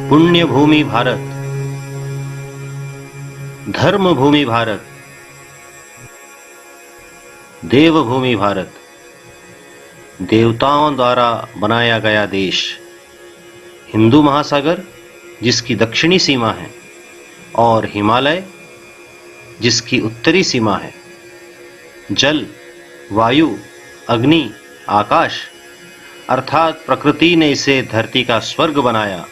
पुण्य भूमि भारत, धर्म भूमि भारत, देवभूमि भारत, देवताओं द्वारा बनाया गया देश, हिंदू महासागर जिसकी दक्षिणी सीमा है और हिमालय जिसकी उत्तरी सीमा है, जल, वायु, अग्नि, आकाश अर्थात प्रकृति ने इसे धरती का स्वर्ग बनाया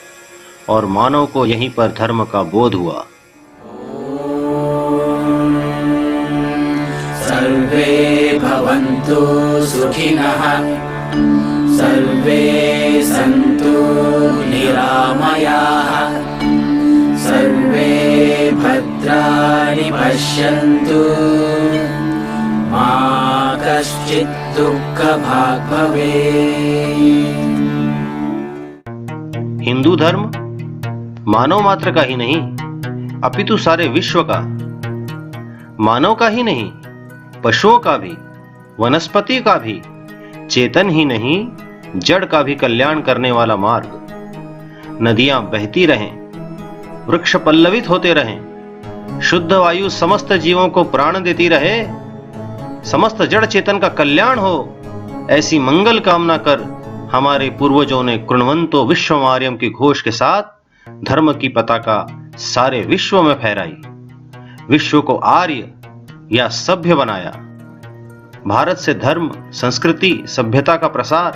और मानव को यहीं पर धर्म का बोध हुआ। सर्वे भवन्तु सुखिनः, सर्वे सन्तु निरामयाः, सर्वे भद्राणि पश्यन्तु, मा कश्चित् दुःखभाग् भवेत्। हिंदू धर्म मानव मात्र का ही नहीं अपितु सारे विश्व का, मानव का ही नहीं पशुओं का भी, वनस्पति का भी, चेतन ही नहीं जड़ का भी कल्याण करने वाला मार्ग। नदियां बहती रहें, वृक्ष पल्लवित होते रहें, शुद्ध वायु समस्त जीवों को प्राण देती रहे, समस्त जड़ चेतन का कल्याण हो, ऐसी मंगल कामना कर हमारे पूर्वजों ने कृण्वन्तो विश्वमार्यम की घोष के साथ धर्म की पताका सारे विश्व में फहराई, विश्व को आर्य या सभ्य बनाया। भारत से धर्म, संस्कृति, सभ्यता का प्रसार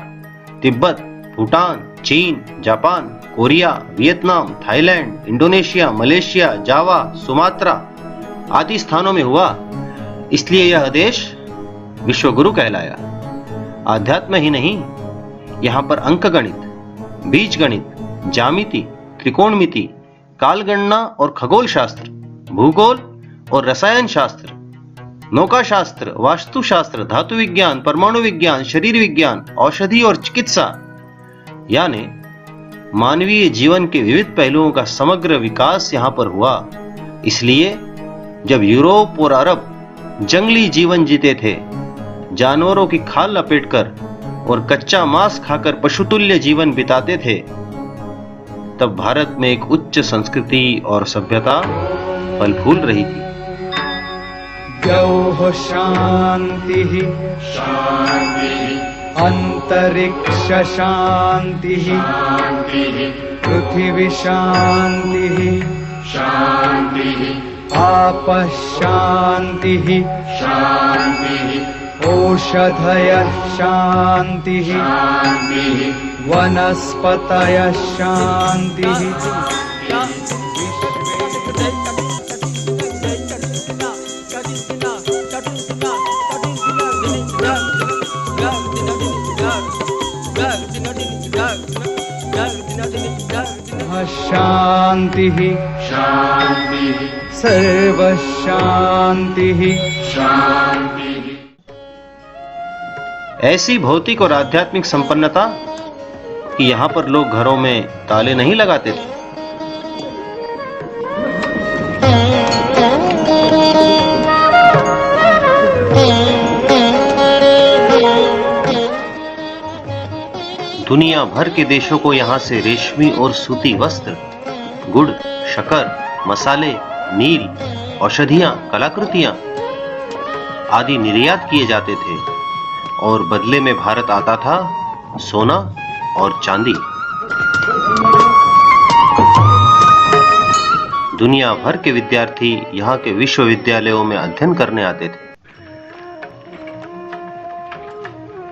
तिब्बत, भूटान, चीन, Japan, Korea, Vietnam, Thailand, Indonesia, Malaysia, Java, Sumatra आदि स्थानों में हुआ। इसलिए यह देश विश्व गुरु कहलाया। आध्यात्म ही नहीं, यहां पर अंक गणित, बीज गणित, ज्यामिति, त्रिकोणमिति, कालगणना और खगोल शास्त्र, भूगोल और रसायन शास्त्र, नौका शास्त्र, वास्तु शास्त्र, धातु विज्ञान, परमाणु विज्ञान, शरीर विज्ञान, औषधि और चिकित्सा, यानी मानवीय जीवन के विविध पहलुओं का समग्र विकास यहां पर हुआ। इसलिए जब यूरोप और अरब जंगली जीवन जीते थे, जानवरों की खाल लपेटकर और कच्चा मांस खाकर पशुतुल्य जीवन बिताते थे, तब भारत में एक उच्च संस्कृति और सभ्यता फल फूल रही थी। द्यौः शान्तिः, अंतरिक्ष शान्तिः, पृथिवी शान्तिः, आपः शान्तिः, ओषधयः शान्तिः, वनस्पतयः शान्तिः। शान्तिः, सर्व शान्तिः। ऐसी भौतिक और आध्यात्मिक संपन्नता कि यहां पर लोग घरों में ताले नहीं लगाते थे। दुनिया भर के देशों को यहां से रेशमी और सूती वस्त्र, गुड़, शक्कर, मसाले, नील, औषधियां, कलाकृतियां आदि निर्यात किए जाते थे और बदले में भारत आता था सोना और चांदी। दुनिया भर के विद्यार्थी यहाँ के विश्वविद्यालयों में अध्ययन करने आते थे।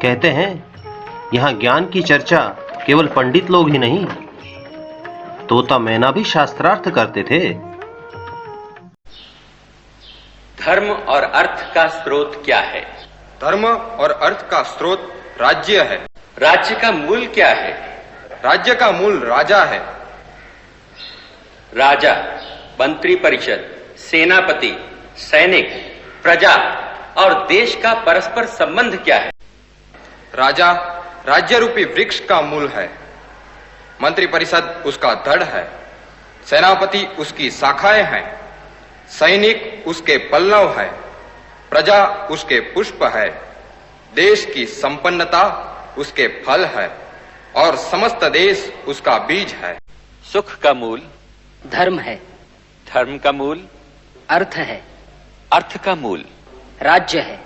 कहते हैं यहाँ ज्ञान की चर्चा केवल पंडित लोग ही नहीं, तोता मैना भी शास्त्रार्थ करते थे। धर्म और अर्थ का स्रोत क्या है? धर्म और अर्थ का स्रोत राज्य है। राज्य का मूल क्या है? राज्य का मूल राजा है। राजा, मंत्री परिषद, सेनापति, सैनिक, प्रजा और देश का परस्पर संबंध क्या है? राजा राज्य रूपी वृक्ष का मूल है, मंत्री परिषद उसका धड़ है, सेनापति उसकी शाखाएं हैं, सैनिक उसके पल्लव है, प्रजा उसके पुष्प है, देश की संपन्नता उसके फल है और समस्त देश उसका बीज है। सुख का मूल धर्म है, धर्म का मूल अर्थ है, अर्थ का मूल राज्य है,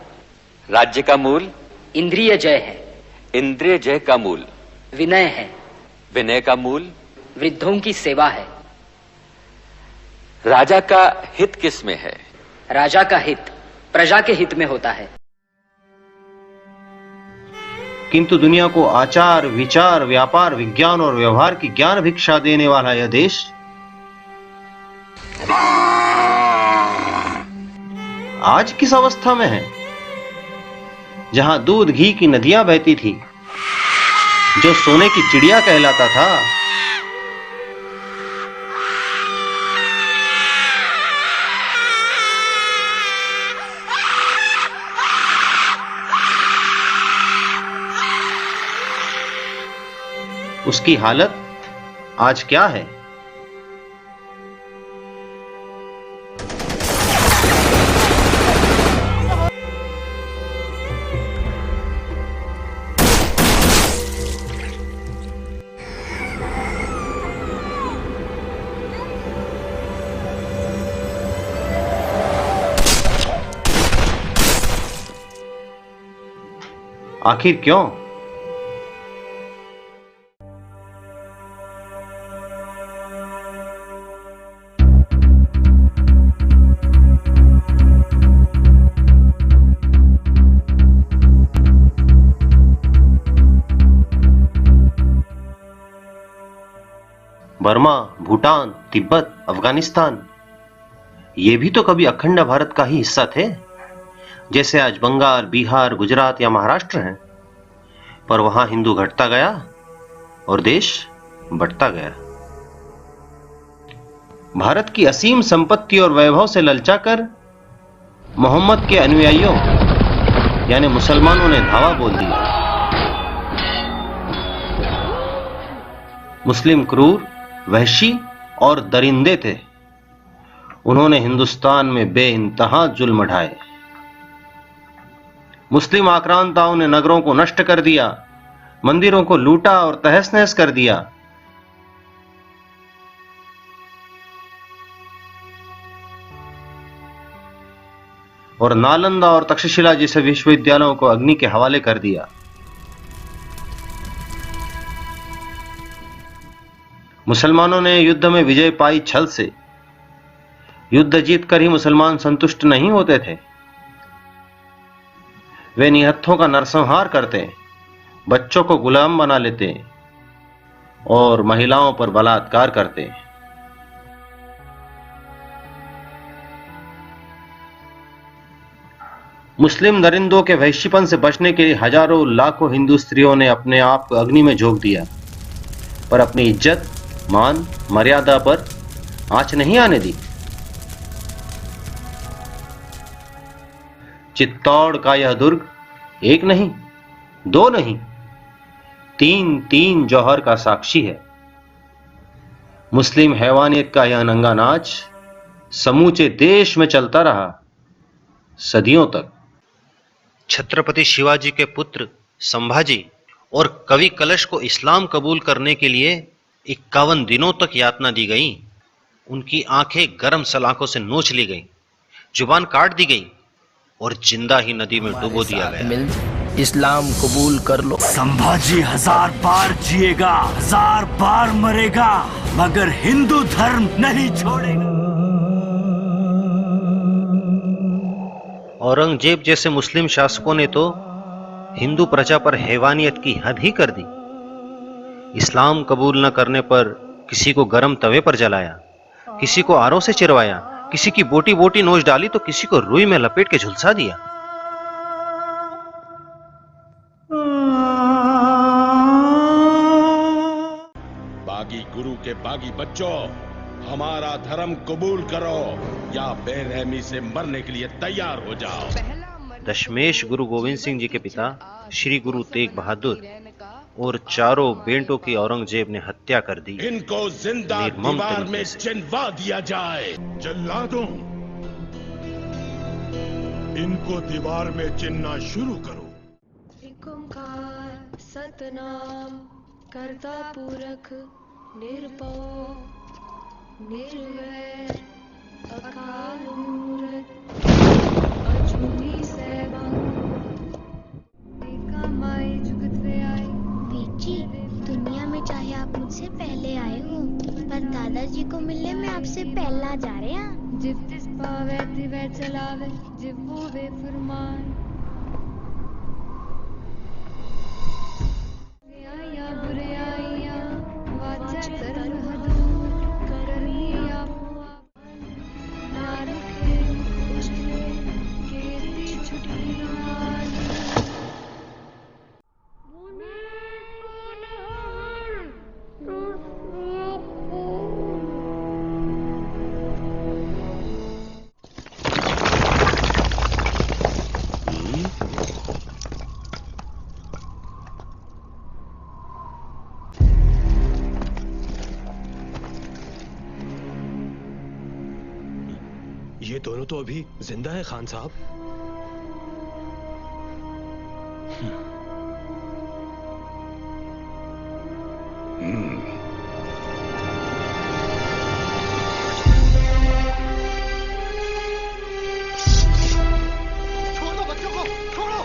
राज्य का मूल इंद्रिय जय है, इंद्रिय जय का मूल विनय है, विनय का मूल वृद्धों की सेवा है। राजा का हित किस में है? राजा का हित प्रजा के हित में होता है। किंतु दुनिया को आचार, विचार, व्यापार, विज्ञान और व्यवहार की ज्ञान भिक्षा देने वाला यह देश आज किस अवस्था में है? जहां दूध घी की नदियां बहती थी, जो सोने की चिड़िया कहलाता था, उसकी हालत आज क्या है? आखिर क्यों? बर्मा, भूटान, तिब्बत, अफगानिस्तान, ये भी तो कभी अखंड भारत का ही हिस्सा थे, जैसे आज बंगाल, बिहार, गुजरात या महाराष्ट्र हैं। पर वहां हिंदू घटता गया और देश बढ़ता गया। भारत की असीम संपत्ति और वैभव से ललचाकर मोहम्मद के अनुयायियों यानी मुसलमानों ने धावा बोल दिया। मुस्लिम क्रूर, वहशी और दरिंदे थे। उन्होंने हिंदुस्तान में बेइंतहा जुल्म ढाए। मुस्लिम आक्रांताओं ने नगरों को नष्ट कर दिया, मंदिरों को लूटा और तहस नहस कर दिया। और नालंदा और तक्षशिला जैसे विश्वविद्यालयों को अग्नि के हवाले कर दिया। मुसलमानों ने युद्ध में विजय पाई छल से। युद्ध जीतकर ही मुसलमान संतुष्ट नहीं होते थे। वे निहत्थों का नरसंहार करते, बच्चों को गुलाम बना लेते और महिलाओं पर बलात्कार करते। मुस्लिम दरिंदों के वहशीपन से बचने के लिए हजारों लाखों हिंदू स्त्रियों ने अपने आप को अग्नि में झोंक दिया, पर अपनी इज्जत, मान, मर्यादा पर आंच नहीं आने दी। चित्तौड़ का यह दुर्ग एक नहीं, दो नहीं, तीन जौहर का साक्षी है। मुस्लिम हैवानियत का यह नंगा नाच समूचे देश में चलता रहा सदियों तक। छत्रपति शिवाजी के पुत्र संभाजी और कवि कलश को इस्लाम कबूल करने के लिए 51 दिनों तक यातना दी गई। उनकी आंखें गर्म सलाखों से नोच ली गईं, जुबान काट दी गई और जिंदा ही नदी में डुबो दिया गया। इस्लाम कबूल कर लो। संभाजी 1000 बार जिएगा, 1000 बार मरेगा, मगर हिंदू धर्म नहीं छोड़ेगा। औरंगजेब जैसे मुस्लिम शासकों ने तो हिंदू प्रजा पर हैवानियत की हद ही कर दी। इस्लाम कबूल न करने पर किसी को गरम तवे पर जलाया, किसी को आरों से चिरवाया, किसी की बोटी बोटी नोच डाली तो किसी को रुई में लपेट के झुलसा दिया। बागी गुरु के बागी बच्चों, हमारा धर्म कबूल करो या बेरहमी से मरने के लिए तैयार हो जाओ। दशमेश गुरु गोविंद सिंह जी के पिता श्री गुरु तेग बहादुर और चारों बेटों की औरंगजेब ने हत्या कर दी। इनको जिंदा निर्मम दीवार तरीके में से। चिनवा दिया जाए। जल्लादों, इनको दीवार में चिनना शुरू करो। एक ओंकार सतनाम करता पुरख निर्भय निर्वैर अकाल मूरत अजूनी सैभं एकामाई जुगत व्याय। बेटी, दुनिया में चाहे आप मुझसे पहले आए हो, पर दादाजी को मिलने में आपसे पहला जा रहे हैं। जिव तिस पावे तिवै चलावे, जिव होवे फरमान। या बुरे आइया वाचा कर्म हदूर करनी आपो नारके उष्टे केती छुटकी नाल। ये दोनों तो अभी जिंदा है खान साहब। छोड़ दो बच्चों को, छोड़ो।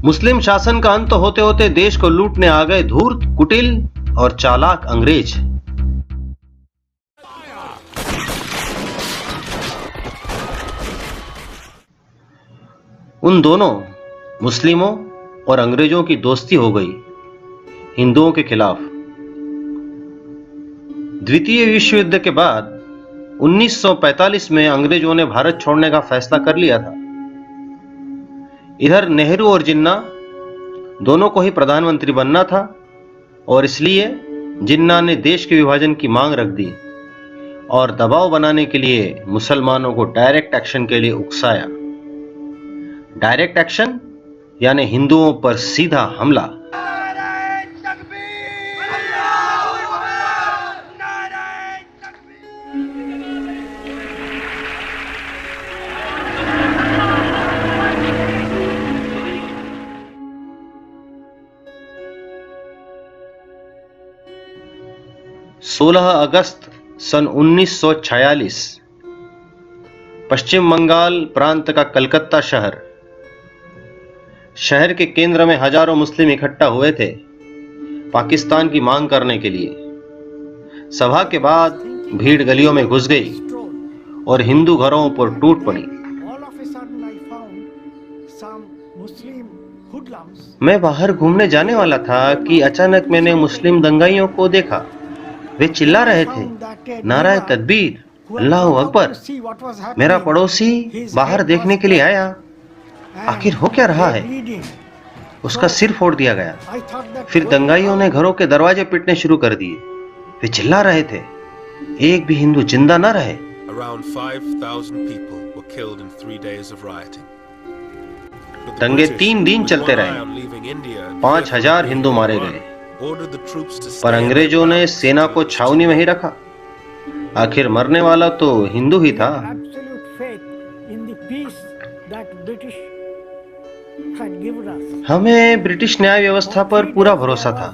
मुस्लिम शासन का अंत होते होते देश को लूटने आ गए धूर्त, कुटिल और चालाक अंग्रेज। उन दोनों मुस्लिमों और अंग्रेजों की दोस्ती हो गई हिंदुओं के खिलाफ। द्वितीय विश्व युद्ध के बाद 1945 में अंग्रेजों ने भारत छोड़ने का फैसला कर लिया था। इधर नेहरू और जिन्ना दोनों को ही प्रधानमंत्री बनना था और इसलिए जिन्ना ने देश के विभाजन की मांग रख दी और दबाव बनाने के लिए मुसलमानों को डायरेक्ट एक्शन के लिए उकसाया। डायरेक्ट एक्शन यानी हिंदुओं पर सीधा हमला। सोलह अगस्त सन 1946 पश्चिम बंगाल प्रांत का कलकत्ता शहर के केंद्र में हजारों मुस्लिम इकट्ठा हुए थे पाकिस्तान की मांग करने के लिए। सभा के बाद भीड़ गलियों में घुस गई और हिंदू घरों पर टूट पड़ी। मैं बाहर घूमने जाने वाला था कि अचानक मैंने मुस्लिम दंगाइयों को देखा। वे चिल्ला रहे थे, नाराए तकबीर, अल्लाहू अकबर। मेरा पड़ोसी बाहर देखने के लिए आया। आखिर हो क्या रहा है? उसका सिर फोड़ दिया गया। फिर दंगाइयों ने घरों के दरवाजे पीटने शुरू कर दिए। वे चिल्ला रहे थे, एक भी हिंदू जिंदा न रहे। दंगे 3 दिन चलते रहे। 5000 हिंदू मारे गए, पर अंग्रेजों ने सेना को छावनी में ही रखा। आखिर मरने वाला तो हिंदू ही था। हमें ब्रिटिश न्याय व्यवस्था पर पूरा भरोसा था,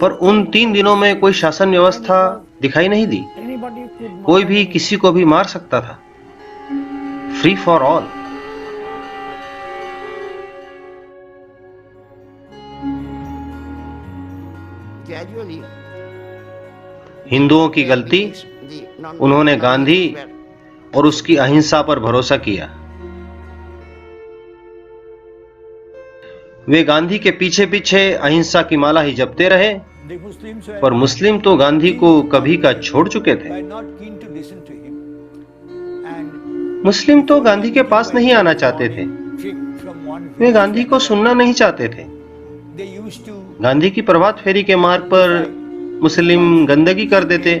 पर उन 3 दिनों में कोई शासन व्यवस्था दिखाई नहीं दी। कोई भी किसी को भी मार सकता था। Free for all. हिंदुओं की गलती, उन्होंने गांधी और उसकी अहिंसा पर भरोसा किया। वे गांधी के पीछे पीछे अहिंसा की माला ही जपते रहे, पर मुस्लिम तो गांधी को कभी का छोड़ चुके थे। मुस्लिम तो गांधी के पास नहीं आना चाहते थे। वे गांधी को सुनना नहीं चाहते थे। गांधी की प्रभात फेरी के मार्ग पर मुस्लिम गंदगी कर देते,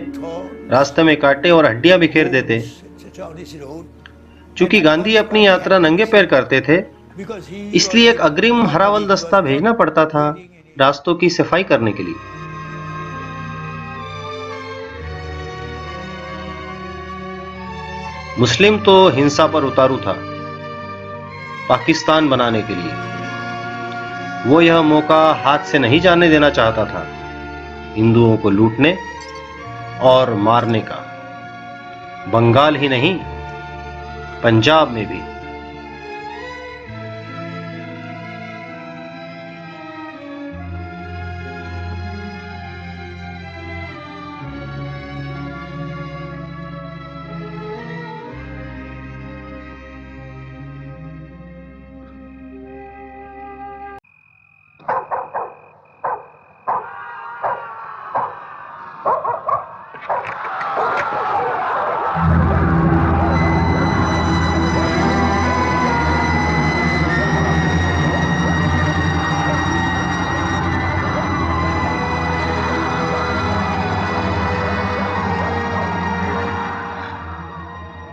रास्ते में कांटे और हड्डियां बिखेर देते। चूंकि गांधी अपनी यात्रा नंगे पैर करते थे, इसलिए एक अग्रिम हरावल दस्ता भेजना पड़ता था रास्तों की सफाई करने के लिए। मुस्लिम तो हिंसा पर उतारू था पाकिस्तान बनाने के लिए। वो यह मौका हाथ से नहीं जाने देना चाहता था, हिंदुओं को लूटने और मारने का। बंगाल ही नहीं, पंजाब में भी।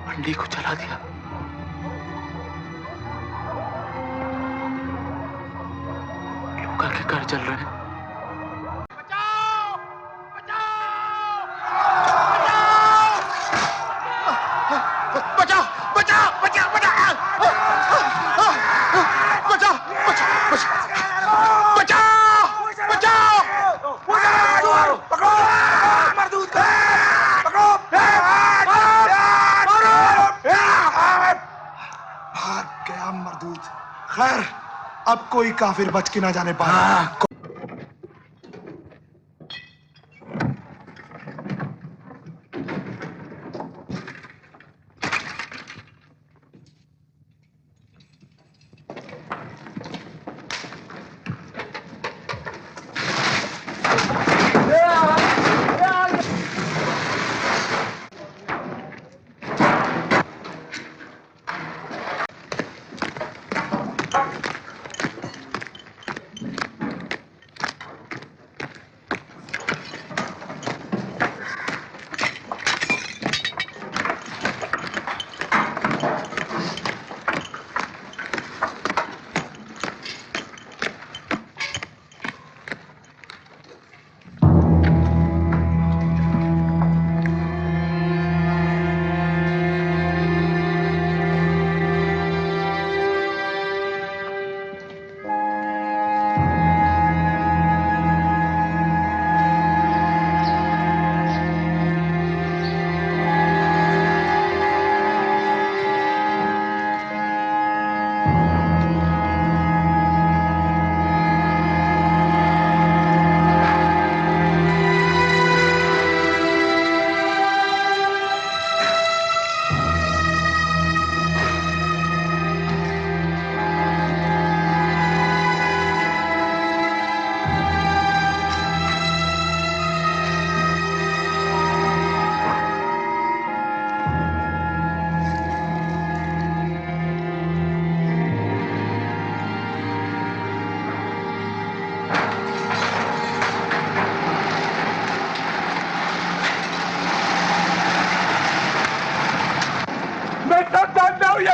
मंडी को जला दिया। लोगों के घर जल रहे हैं। खैर, अब कोई काफिर बच के ना जाने पाया।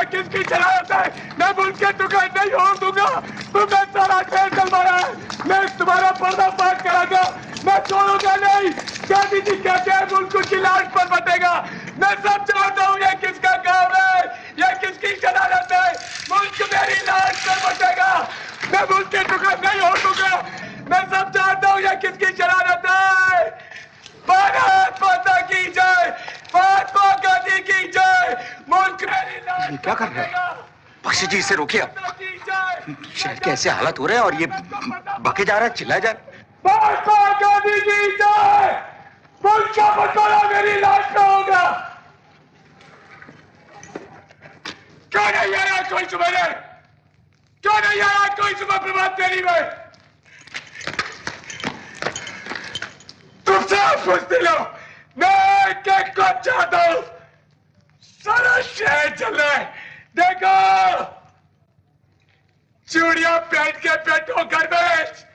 किसकी शरारत है? मैं मुल्क के टुकड़े नहीं होने दूंगा। तुमने सारा खेल चलवाया है। मैं तुम्हारा पर्दाफाश कराऊंगा। मैं छोड़ूंगा नहीं। गांधी जी कहते हैं मुल्क की लाश पर बटेगा। मैं सब जानता हूँ ये किसका काम है, ये किसकी शरारत है। मुल्क मेरी लाश पर बटेगा। मैं मुल्क के टुकड़े नहीं होने दूंगा। मैं सब जानता हूँ ये किसकी शरारत है। भारत माता की जय, महात्मा गांधी की जय। मुल्क मेरी लाश। ये क्या कर रहे हैं? बख्शी जी, इसे रोकिए। शहर के ऐसे हालत हो रहे हैं और ये बके जा रहा है, चिल्लाया जा रहा है। महात्मा गांधी की जय। मुल्क का बटवारा मेरी लाश का होगा। क्यों नहीं आया कोई सुबह? क्यों नहीं आया कोई सुबह प्रभात फेरी में? तुमसे पूछती लो, मैं क्या कुछ चाहता हूं? सारा शहर जल रहा है। देखो, चूड़ियां पहन के बैठो घर में।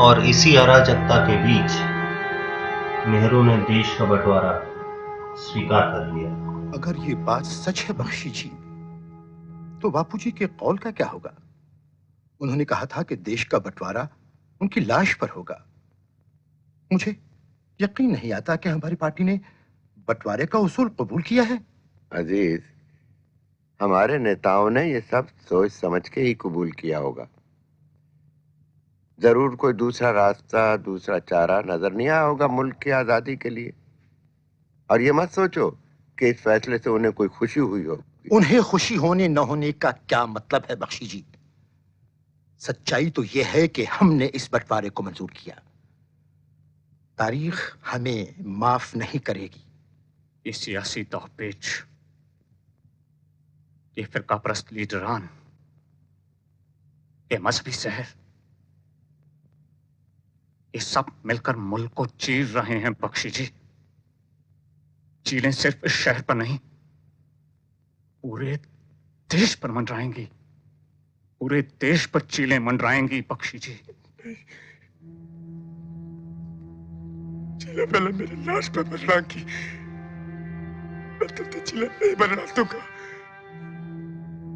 और इसी अराजकता के बीच नेहरू ने देश का बंटवारा स्वीकार कर लिया। अगर ये बात सच है बख्शी जी, तो बापूजी के कौल का क्या होगा? उन्होंने कहा था कि देश का बंटवारा उनकी लाश पर होगा। मुझे यकीन नहीं आता कि हमारी पार्टी ने बंटवारे का उसूल कबूल किया है। अजीज, हमारे नेताओं ने ये सब सोच समझ के ही कबूल किया होगा। जरूर कोई दूसरा रास्ता, दूसरा चारा नजर नहीं आया होगा मुल्क की आजादी के लिए। और ये मत सोचो कि इस फैसले से उन्हें कोई खुशी हुई हो। उन्हें खुशी होने न होने का क्या मतलब है बख्शी जी? सच्चाई तो यह है कि हमने इस बंटवारे को मंजूर किया। तारीख हमें माफ नहीं करेगी। ये सियासी दावपेच, ये फिरकापरस्त लीडरान, ये मजहबी जहर, ये सब मिलकर मुल्क को चीर रहे हैं बख्शी जी। चीलें सिर्फ इस शहर पर नहीं, पूरे देश पर मंडराएंगी। पूरे देश पर चीलें मंडराएंगी बख्शी जी। चीलें पहले मेरी लाश पे मंडराएंगी, मैं तो चीलें नहीं मंडरा दूंगा,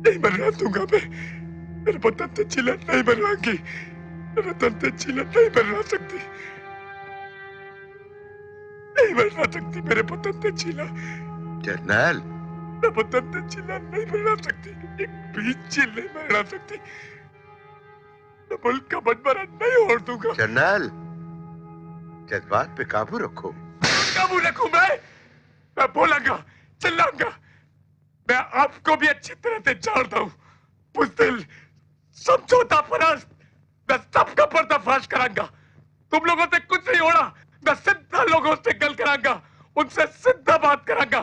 नहीं मंडरा दूंगा मैं। मेरे पतन से चीलें नहीं मंडराएंगी, मेरे तन से चीलें नहीं मंडरा सकती, नहीं मंडरा सकती मेरे पतन से चीला। जर्नल, मेरे पतन से चीला नहीं मंडरा सकती, एक भी चील नहीं मंडरा सकती। मैं मुल्क का बंटवारा नहीं होड़ दूंगा। जर्नल, जज्बात पे काबू रखो। काबू रखूं मैं बोलूंगा, चिल्लाऊंगा। मैं आपको भी अच्छी तरह से जानता हूं। बुज़दिल, समझौता फराज, मैं सबका पर्दाफाश करांगा। तुम लोगों से कुछ नहीं होना। मैं सीधा लोगों से गल करांगा, उनसे सीधा बात करांगा।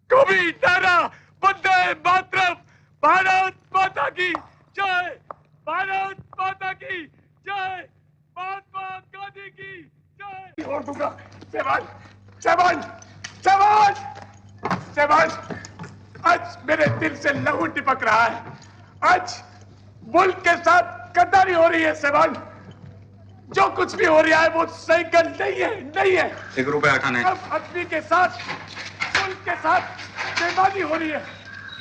कभी नारा वंदे मातरम, भारत माता की जय, भारत माता की जय, महात्मा गांधी की जय। और दूंगा जवान, जवान, जवान, जवान। आज मेरे दिल से लहू टिपक रहा है। आज मुल्क के साथ गद्दारी हो रही है सेवान। जो कुछ भी हो रहा है वो सही गल नहीं है, नहीं है। 1 रुपया हटाना है। अब आदमी के साथ, मुल्क के साथ बेईमानी हो रही है,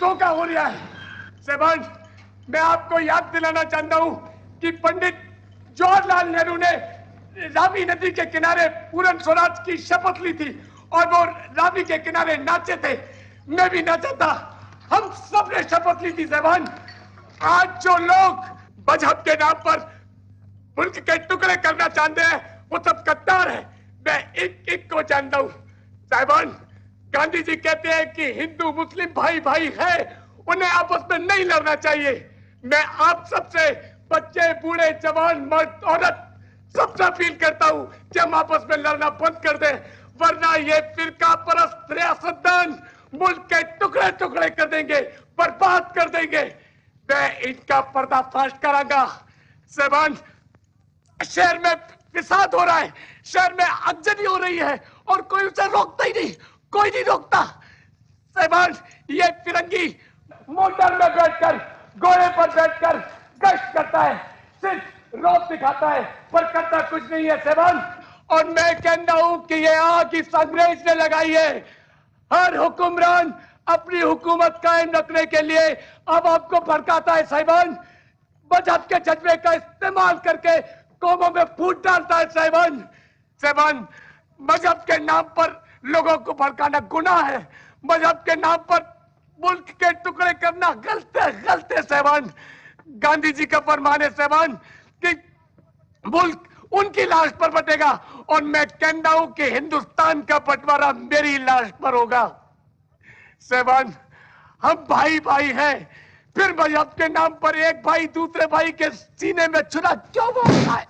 धोखा हो रहा है। सेवान, मैं आपको याद दिलाना चाहता हूं कि पंडित जवाहरलाल नेहरू ने रावी नदी के किनारे पूर्ण स्वराज की शपथ ली थी और वो रावी के किनारे नाचे थे। मैं भी नाचा था, हम सब ने शपथ ली थी सेवान। आज जो लोग मजहब के नाम पर मुल्क के टुकड़े करना चाहते हैं वो सब गद्दार है। मैं एक एक को जानता हूं साहिबान। गांधी जी कहते हैं कि हिंदू मुस्लिम भाई भाई है, उन्हें आपस में नहीं लड़ना चाहिए। मैं आप सबसे, बच्चे बूढ़े जवान मर्द औरत, सबसे अपील करता हूं कि हम आपस में लड़ना बंद कर दें, वरना ये फिरका परस्त रियासतदान मुल्क के टुकड़े टुकड़े कर देंगे, बर्बाद कर देंगे। मैं इनका पर्दाफाश करांगा। साहिबान, शहर में फिसाद हो रहा है, शहर में आगजनी हो रही है और कोई उसे रोकता ही नहीं, कोई नहीं रोकता। साहिबान, ये फिरंगी मोटर में बैठकर, घोड़े पर बैठकर गश्त करता है, सिर्फ रोब दिखाता है पर करता कुछ नहीं है साहिबान। और मैं कहता हूं कि ये आग इस अंग्रेज ने लगाई है। हर हुक्मरान अपनी हुकूमत कायम रखने के लिए अब आपको भड़काता है साहिबान। मजहब के जज्बे का इस्तेमाल करके कौमों में फूट डालता है साहिबान। साहिबान, मजहब के नाम पर लोगों को भड़काना गुनाह है। मजहब के नाम पर मुल्क के टुकड़े करना गलत है, गलत है साहिबान। गांधी जी का फरमान है साहिबान कि मुल्क उनकी लाश पर बटेगा और मैं कहता हूं कि हिंदुस्तान का बंटवारा मेरी लाश पर होगा। साहिबान, हम भाई भाई हैं, फिर मजहब के नाम पर एक भाई दूसरे भाई के सीने में छुरा क्यों मारता है?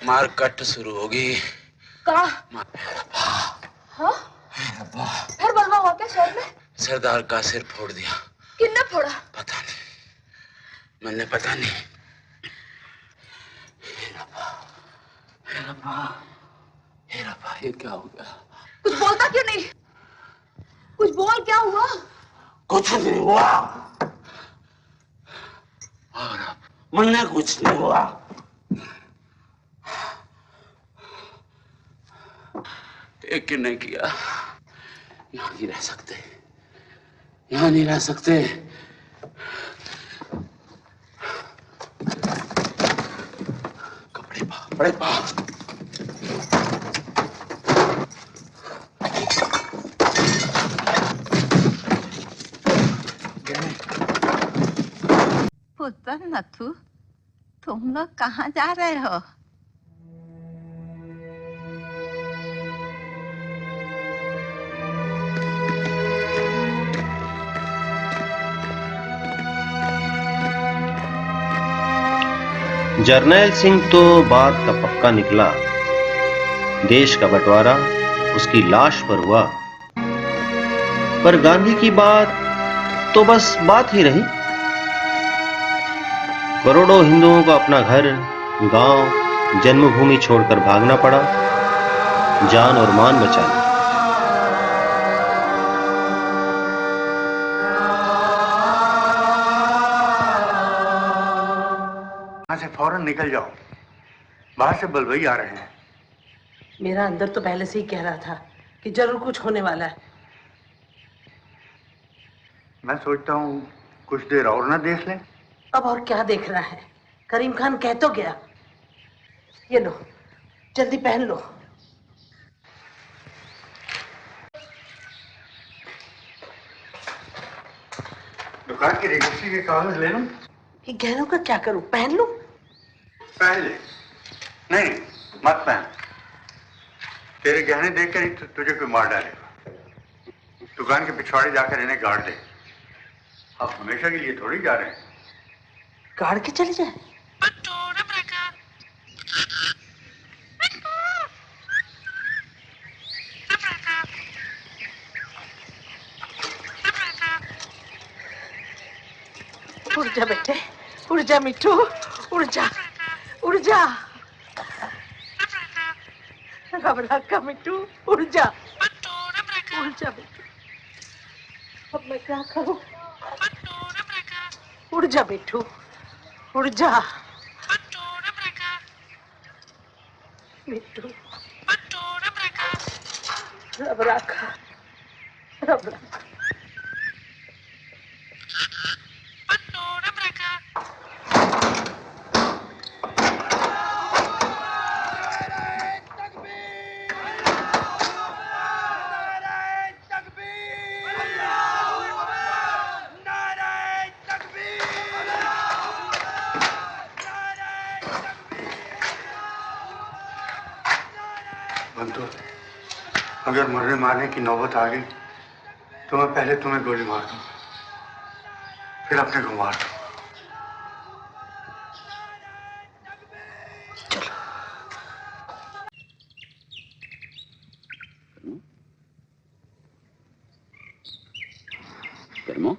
मारकट शुरू होगी। कहा? हाँ? फिर बलवा हुआ क्या शहर में? सरदार का सिर फोड़ दिया। किसने फोड़ा? पता नहीं, मैंने पता नहीं। हे रब्बा, ये क्या हो गया? कुछ बोलता क्यों नहीं? कुछ बोल, क्या हुआ? कुछ नहीं हुआ। मुन्ने कुछ नहीं हुआ। एक ने किया। यहाँ नहीं रह सकते, यहाँ नहीं रह सकते। कपड़े पा। पुत्र नथु, तुम लोग कहाँ जा रहे हो? जर्नैल सिंह तो बात का पक्का निकला। देश का बंटवारा उसकी लाश पर हुआ, पर गांधी की बात तो बस बात ही रही। करोड़ों हिंदुओं को अपना घर, गांव, जन्मभूमि छोड़कर भागना पड़ा, जान और मान बचाने। यहाँ से फौरन निकल जाओ, बाहर से बलवई आ रहे हैं। मेरा अंदर तो पहले से ही कह रहा था कि जरूर कुछ होने वाला है। मैं सोचता हूँ कुछ देर और ना देख लें। अब और क्या देख रहा है? करीम खान कह तो गया। ये लो, जल्दी पहन लो। दुकान की रजिस्ट्री के कागज ले लूं? ये गहनों का क्या करूं? पहन लूं? पहन ले। नहीं, मत पहन। तेरे गहने देखकर ही तुझे कोई मार डालेगा। दुकान के पिछवाड़े जाकर इन्हें गाड़ दे। आप हमेशा के लिए थोड़ी जा रहे हैं। गाड़ के चले जाए? उड़ जा बेटे, उड़ जा मिट्टू, उड़ जा, उड़ जा। रब रखा मिट्टू, उड़ जा, उड़ जा बेटू। अब मैं क्या करूं? उड़ जा बेटू, उड़ जा। मिट्टू, रब रखा, रब रखा। बंधु, अगर मरने मारने की नौबत आ गई तो मैं पहले तुम्हें गोली मार दूं, फिर अपने को मार दूं। कर्मो,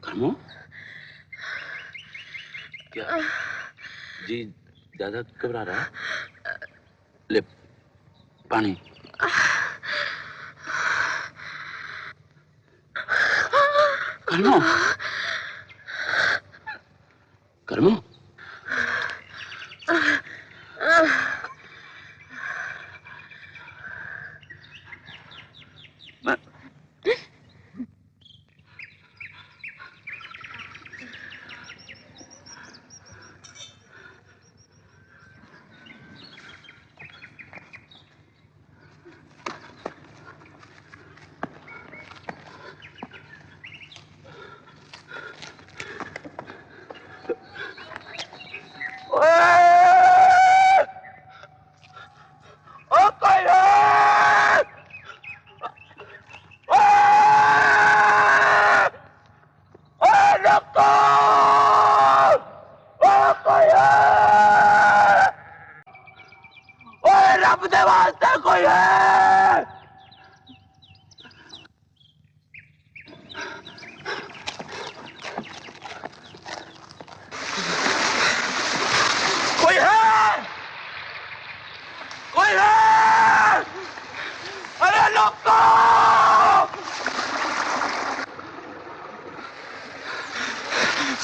कर्मो, क्या जी ज्यादा घबरा रहा है? ले पानी। कर्मो, कर्मो,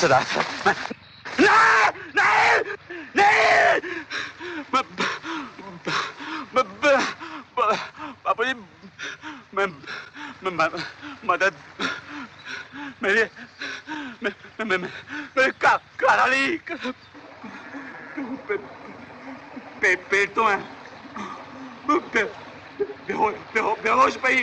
खुदा नहीं नहीं बापू जी मैं मदद मेरे काराली पेट तो है बेहोश पई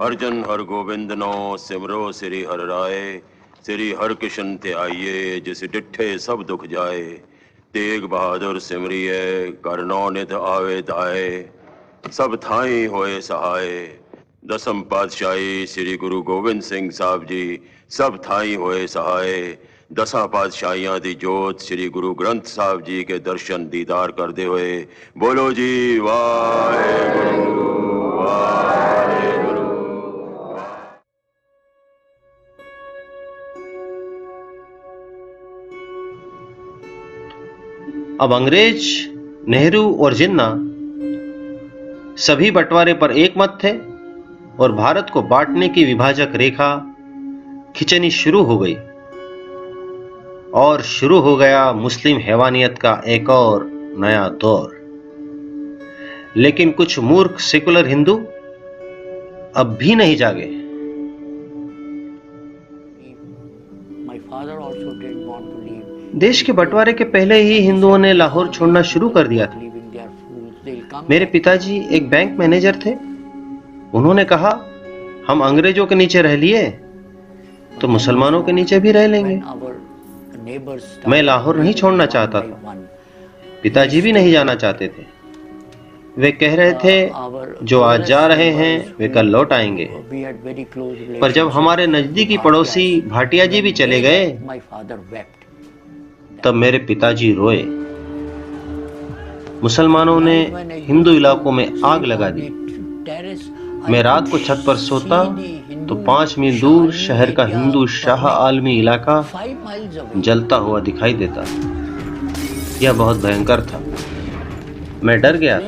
अर्जन हर गोबिंद नो सिमरो श्री हर राय, श्री हर किशन ते आइए जिस डिठे सब दुख जाए, तेग बहादुर सिमरिए करनो निध आवे दाए, सब थाई होए सहाय। दसम पातशाही श्री गुरु गोबिंद सिंह साहब जी सब थाई होए सहाय। दसा पातशाहियां दी जोत श्री गुरु ग्रंथ साहब जी के दर्शन दीदार करते हुए बोलो जी वाहेगुरु वाहेगुरु। अब अंग्रेज, नेहरू और जिन्ना सभी बंटवारे पर एक मत थे और भारत को बांटने की विभाजक रेखा खिंचनी शुरू हो गई और शुरू हो गया मुस्लिम हैवानियत का एक और नया दौर। लेकिन कुछ मूर्ख सेकुलर हिंदू अब भी नहीं जागे। देश के बंटवारे के पहले ही हिंदुओं ने लाहौर छोड़ना शुरू कर दिया था। मेरे पिताजी एक बैंक मैनेजर थे। उन्होंने कहा, हम अंग्रेजों के नीचे रह लिए तो मुसलमानों के नीचे भी रह लेंगे। मैं लाहौर नहीं छोड़ना चाहता था। पिताजी भी नहीं जाना चाहते थे। वे कह रहे थे, जो आज जा रहे हैं वे कल लौट आएंगे। पर जब हमारे नजदीकी पड़ोसी भाटिया जी भी चले गए तब मेरे पिताजी रोए। मुसलमानों ने हिंदू इलाकों में आग लगा दी। मैं रात को छत पर सोता तो 5 मील दूर शहर का हिंदू शाह आलमी इलाका जलता हुआ दिखाई देता। यह बहुत भयंकर था। मैं डर गया था।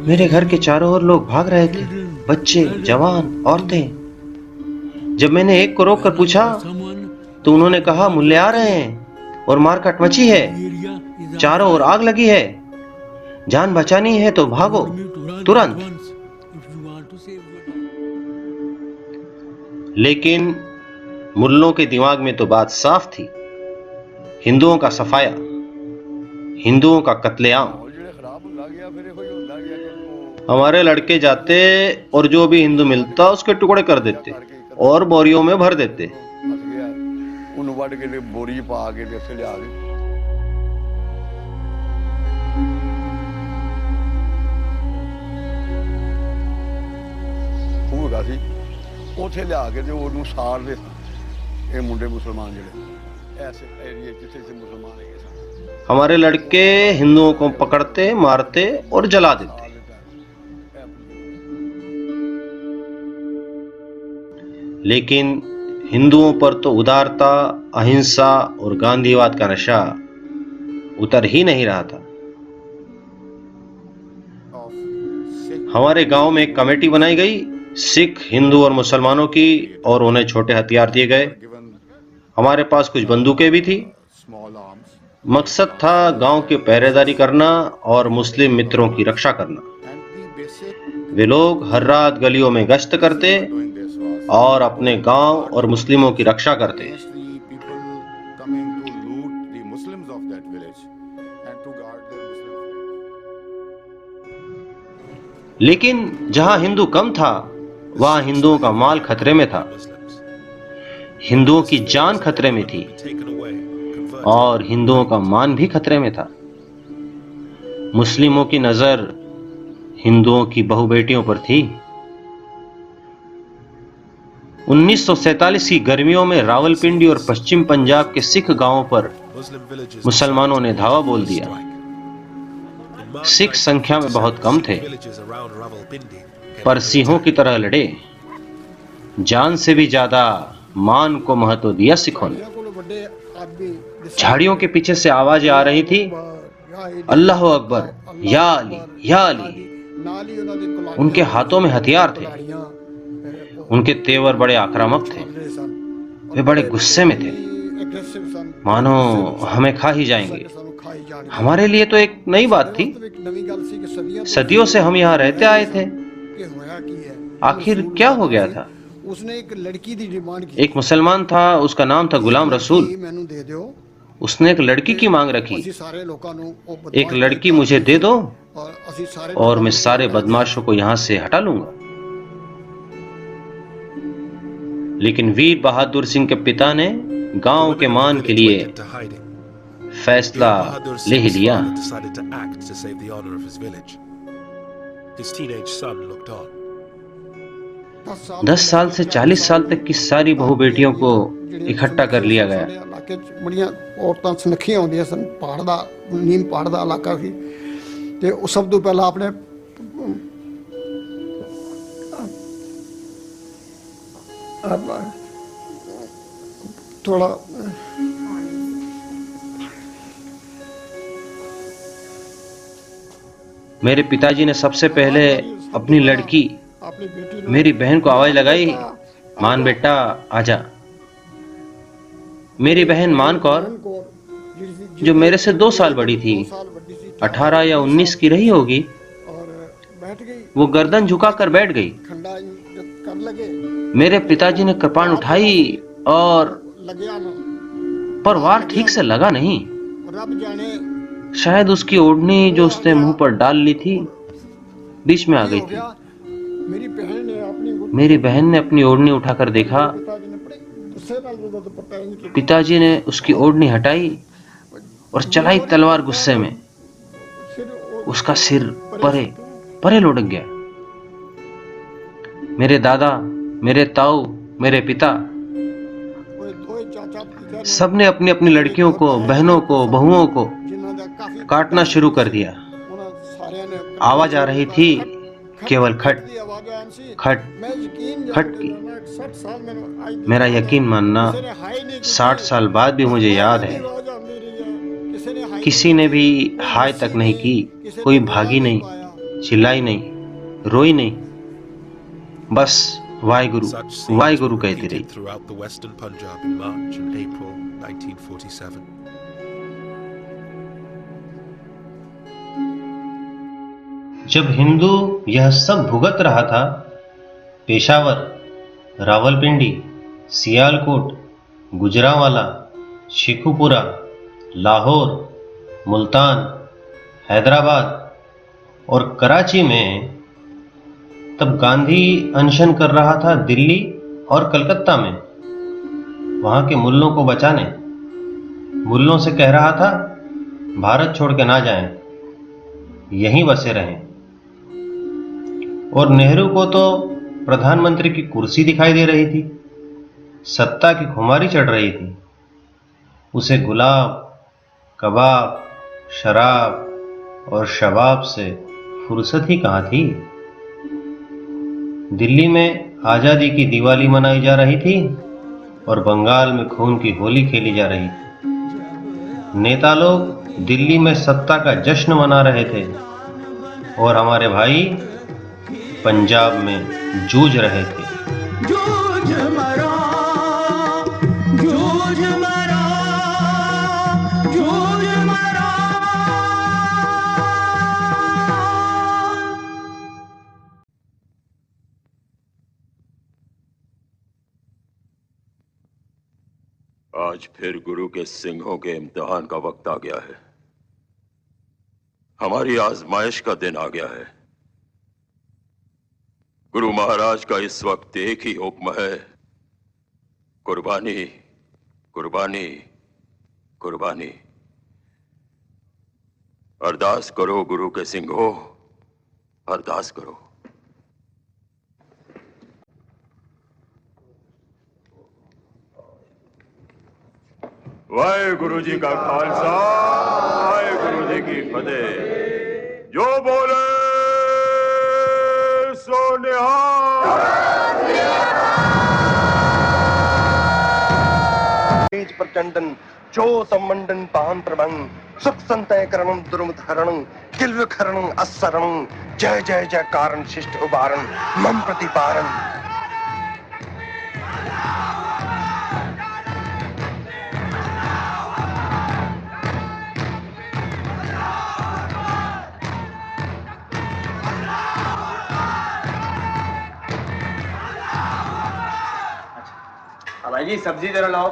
मेरे घर के चारों ओर लोग भाग रहे थे, बच्चे, जवान, औरतें। जब मैंने एक को रोक कर पूछा तो उन्होंने कहा, मुल्ले आ रहे हैं और मारकाट मची है, चारों ओर आग लगी है, जान बचानी है तो भागो तुरंत। लेकिन मुल्लों के दिमाग में तो बात साफ थी। हिंदुओं का सफाया, हिंदुओं का कत्लेआम। हमारे लड़के जाते और जो भी हिंदू मिलता उसके टुकड़े कर देते और बोरियों में भर देते। बोरी पा के लिया उथे लिया के सारते ये मुंडे मुसलमान जिहड़े ऐसे एरिए जिथे मुसलमान है। हमारे लड़के हिंदुओं को पकड़ते, मारते और जला देते। लेकिन हिंदुओं पर तो उदारता, अहिंसा और गांधीवाद का नशा उतर ही नहीं रहा था। हमारे गांव में एक कमेटी बनाई गई, सिख, हिंदू और मुसलमानों की, और उन्हें छोटे हथियार दिए गए। हमारे पास कुछ बंदूकें भी थी। मकसद था गांव की पहरेदारी करना और मुस्लिम मित्रों की रक्षा करना। वे लोग हर रात गलियों में गश्त करते और अपने गांव और मुस्लिमों की रक्षा करते। लेकिन जहां हिंदू कम था वहां हिंदुओं का माल खतरे में था, हिंदुओं की जान खतरे में थी और हिंदुओं का मान भी खतरे में था। मुस्लिमों की नजर हिंदुओं की बहु बेटियों पर थी। 1947 की गर्मियों में रावलपिंडी और पश्चिम पंजाब के सिख गांवों पर मुसलमानों ने धावा बोल दिया। सिख संख्या में बहुत कम थे, पर सिंहों की तरह लड़े। जान से भी ज्यादा मान को महत्व दिया सिखों ने। झाड़ियों के पीछे से आवाजें आ रही थी, अल्लाह अकबर, या अली, या अली। उनके हाथों में हथियार थे, उनके तेवर बड़े आक्रामक थे, वे बड़े गुस्से में थे, मानो हमें खा ही जाएंगे। हमारे लिए तो एक नई बात थी, सदियों से हम यहाँ रहते आए थे, आखिर क्या हो गया था? उसने एक लड़की दी डिमांड की। एक मुसलमान था, उसका नाम था गुलाम रसूल। उसने एक लड़की की मांग रखी, एक लड़की मुझे दे दो और मैं सारे बदमाशों को यहां से हटा लूंगा। लेकिन वीर बहादुर सिंह के पिता ने गांव के मान के लिए फैसला ले ही लिया। 10 साल से 40 साल तक की सारी बहु बेटियों को इकट्ठा कर लिया गया। बड़ियां औरतां सुनखियां होंदियां सन, पहाड़ दा नीम पहाड़ दा इलाका सी ते उस सब तो पहला आपने थोड़ा मेरे पिताजी ने सबसे पहले अपनी लड़की मेरी बहन को आवाज लगाई, मान बेटा आजा। मेरी बहन मान कौर, जो मेरे से 2 साल बड़ी थी, 18 या 19 की रही होगी, वो गर्दन झुकाकर बैठ गई। मेरे पिताजी ने कृपाण उठाई और पर वार ठीक से लगा नहीं। शायद उसकी ओढ़नी जो उसने मुंह पर डाल ली थी बीच में आ गई थी। मेरी बहन ने अपनी ओढ़नी उठाकर देखा, पिताजी ने उसकी ओढ़नी हटाई और चलाई तलवार गुस्से में। उसका सिर परे परे लुढ़क गया। मेरे दादा, मेरे ताऊ, मेरे पिता सबने अपनी अपनी लड़कियों को, बहनों को, बहुओं को काटना शुरू कर दिया। आवाज आ रही थी केवल खट खट खट की। मेरा यकीन मानना 60 साल बाद भी मुझे याद है, किसी ने भी हाय तक नहीं की, कोई भागी नहीं, चिल्लाई नहीं, रोई नहीं, बस वाहिगुरु वाहिगुरु कहती रही। जब हिंदू यह सब भुगत रहा था, पेशावर, रावलपिंडी, सियालकोट, गुजरांवाला, शेखुपुरा, लाहौर, मुल्तान, हैदराबाद और कराची में, तब गांधी अनशन कर रहा था दिल्ली और कलकत्ता में, वहां के मुल्लों को बचाने। मुल्लों से कह रहा था भारत छोड़ के ना जाएं, यहीं बसे रहें। और नेहरू को तो प्रधानमंत्री की कुर्सी दिखाई दे रही थी, सत्ता की खुमारी चढ़ रही थी। उसे गुलाब, कबाब, शराब और शबाब से फुर्सत ही कहाँ थी। दिल्ली में आजादी की दिवाली मनाई जा रही थी और बंगाल में खून की होली खेली जा रही थी। नेता लोग दिल्ली में सत्ता का जश्न मना रहे थे और हमारे भाई पंजाब में जूझ रहे थे। जूझ मरो, जूझ मरो, जूझ आज फिर गुरु के सिंहों के इम्तिहान का वक्त आ गया है। हमारी आजमाइश का दिन आ गया है। गुरु महाराज का इस वक्त एक ही हुक्म है, कुर्बानी, कुर्बानी, कुर्बानी। अरदास करो गुरु के सिंहों, अरदास करो। वाहेगुरु जी का खालसा, वाहेगुरु जी की फतेह। जो बोले सो बीज प्रचंडन चोतमंडन पान प्रभंग सुख संतय करणं दुर्मधरणं किल्वखरणं असरणं जय जय जय कारण शिष्ट उबारण मम प्रतिपारण। भाई जी सब्जी जरा लाओ।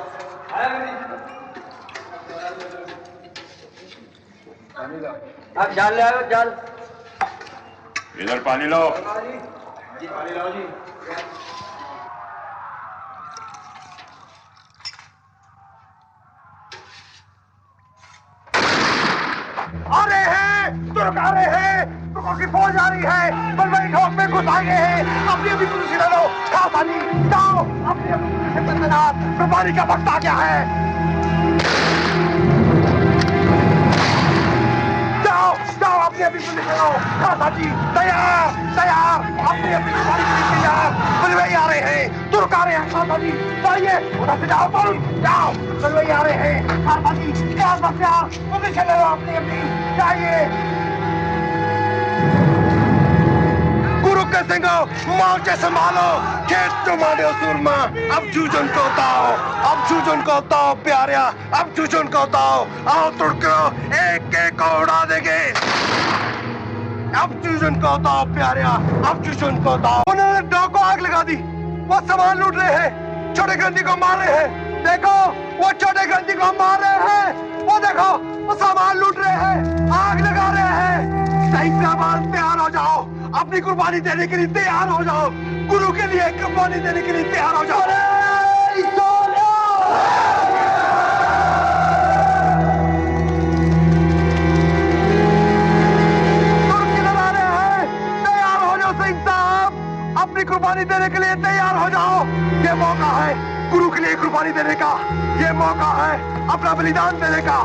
आप जाल ले आओ, जाल। इधर पानी लाओ। जी पानी लाओ जी। आ रहे हैं, तुर्क आ रहे हैं, तुर्कों की फौज आ रही है, बलवाई ठोक में घुस आ गए हैं। अपनी अपनी पुलिस ले लो, खासानी जाओ, अपनी अपनी पुलिस से तैनात, कुर्बानी का वक्त आ गया है। जाओ जाओ, अपनी अपनी पुलिस ले लो, खासानी तैयार तैयार, अपनी अपनी कुर्बानी के लिए तैयार। बलवाई आ रहे हैं, तुर्क आ रहे हैं, खासानी जाइए, उधर से जाओ, तुम जाओ, बलवाई आ रहे हैं, खासानी तैयार तैयार, पुलिस ले लो अपनी अपनी, जाइए। गुरु के सिंहों मोर्चे संभालो, खेत तुम्हारे सूरमा, अब जूझन को दाओ, अब जूझन को दाओ प्यारिया, अब जूझन को दाओ। आओ तुर्को, एक एक को उड़ा देंगे। अब जूझन को दाओ प्यारिया, अब जूझन को दाओ। उन्होंने डॉग को आग लगा दी, वो सामान लूट रहे हैं, छोटे ग्रंथी को मार रहे हैं। देखो वो छोटे ग्रंथी को मार रहे हैं, वो देखो वो सामान लूट रहे हैं, आग लगा रहे हैं। सही सामान तैयार हो जाओ, अपनी कुर्बानी देने के लिए तैयार हो जाओ, गुरु के लिए कुर्बानी देने के लिए तैयार हो जाओ। तुर्क किधर आ रहे हैं? तैयार हो जाओ सिंह साहब, अपनी कुर्बानी देने के लिए तैयार हो जाओ। ये मौका है गुरु के लिए कुर्बानी देने का, ये मौका है अपना बलिदान देने का।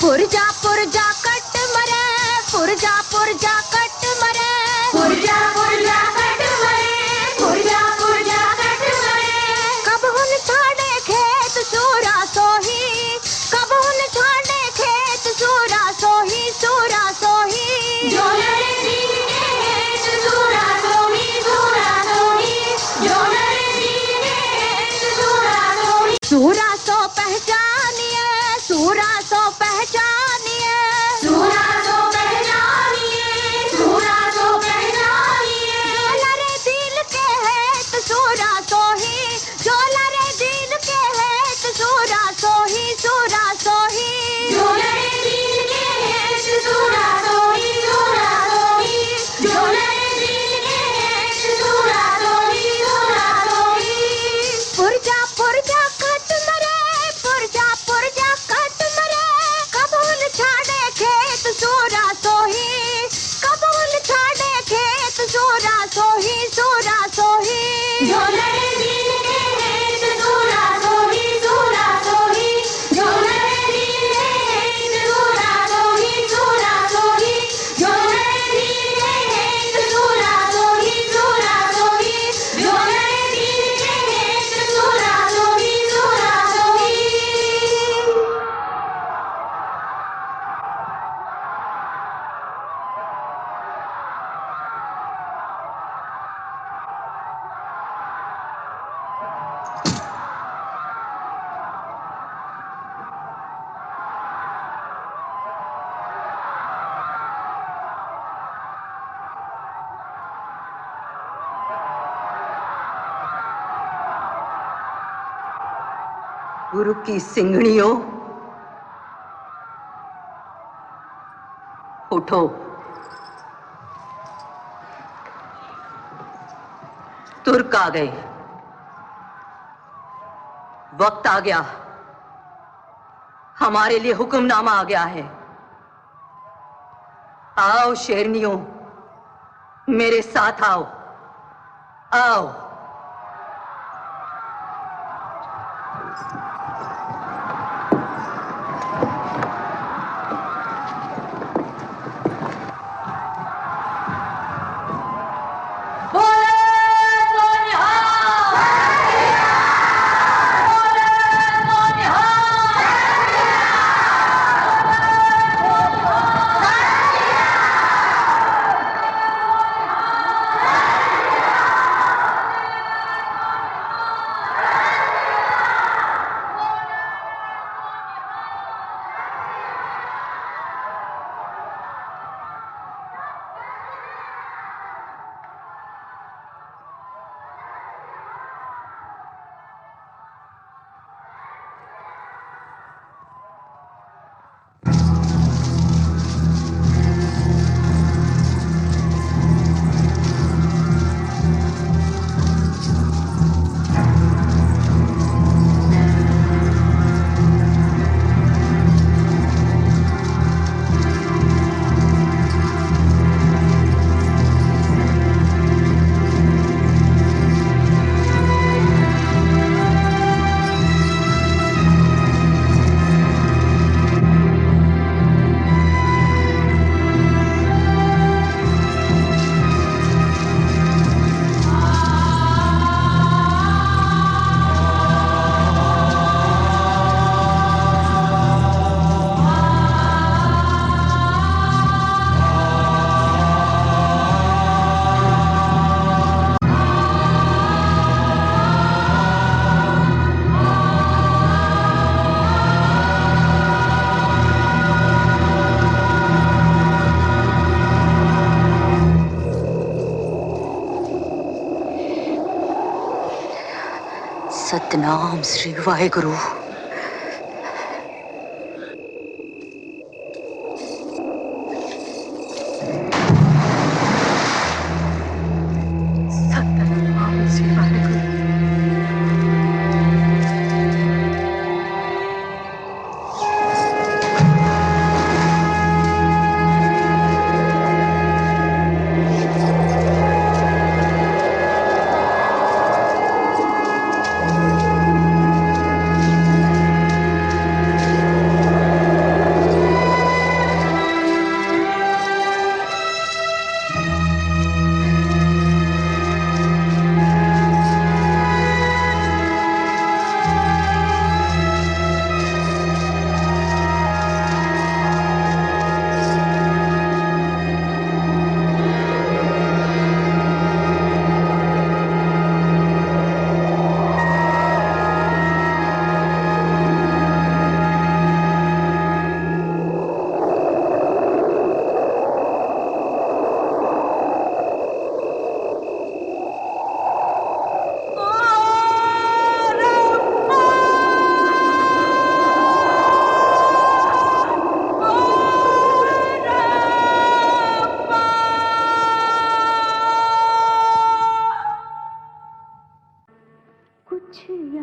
पुरजा कट मरे, पुरजा कट मरे, पुरजा कट मरे, पुरजा कट मरे। कब हुन छाड़े खेत सूरा सोही, कब हुन छाड़े खेत सूरा सोही, सूरा सोही। जो लड़े दीन के हेत सूरा सोही, सूरा सोही। जो लड़े दीन के हेत सूरा सोही। सूरा सो पहचानिए, सूरा सो पहचानिए, सूरा सो पहचानिए, सूरा सो पहचानिए। जो लरे दिल के है तो सूरा सो ही, जो लरे दिल के है तो सूरा सो ही, सूरा सो ही। जो लरे दिल के है तो सूरा सो ही, सूरा सो ही। जो लरे दिल के है तो सूरा सो ही, सूरा सो ही। पुरजा पुरजा कट मरे, पुरजा पुरजा कट मरे। कबूल छाड़े खेत सूरा सो ही, कबूल छाड़े खेत सूरा सो ही, सूरा सो ही। जो लड़े दिल के है तो सूरा सो ही, सूरा सो ही। जो लड़े दिल के है तो सूरा सो ही, सूरा सो ही। जो लड़े दिल के है तो सूरा सो ही, सूरा सो ही। जो लड़े दिल के है तो सूरा सो ही, सूरा सो ही। गुरु की सिंगड़ियों, उठो। तुर्क आ गए, वक्त आ गया, हमारे लिए हुक्मनामा आ गया है। आओ शेरनियों, मेरे साथ आओ, आओ। सतनाम श्री वाहेगुरु। सतनाम श्री वाहेगुरु।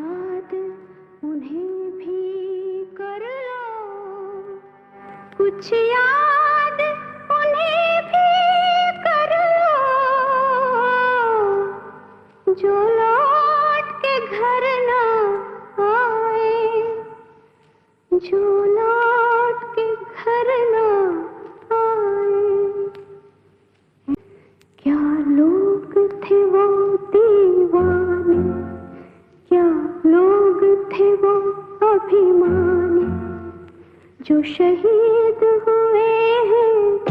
याद उन्हें भी कर लो, कुछ याद उन्हें भी कर लो, जो लौट के घर ना आए, जो लौट के घर ना आए। क्या लोग थे वो दीवाने, क्या लोग थे वो अभिमानी, जो शहीद हुए हैं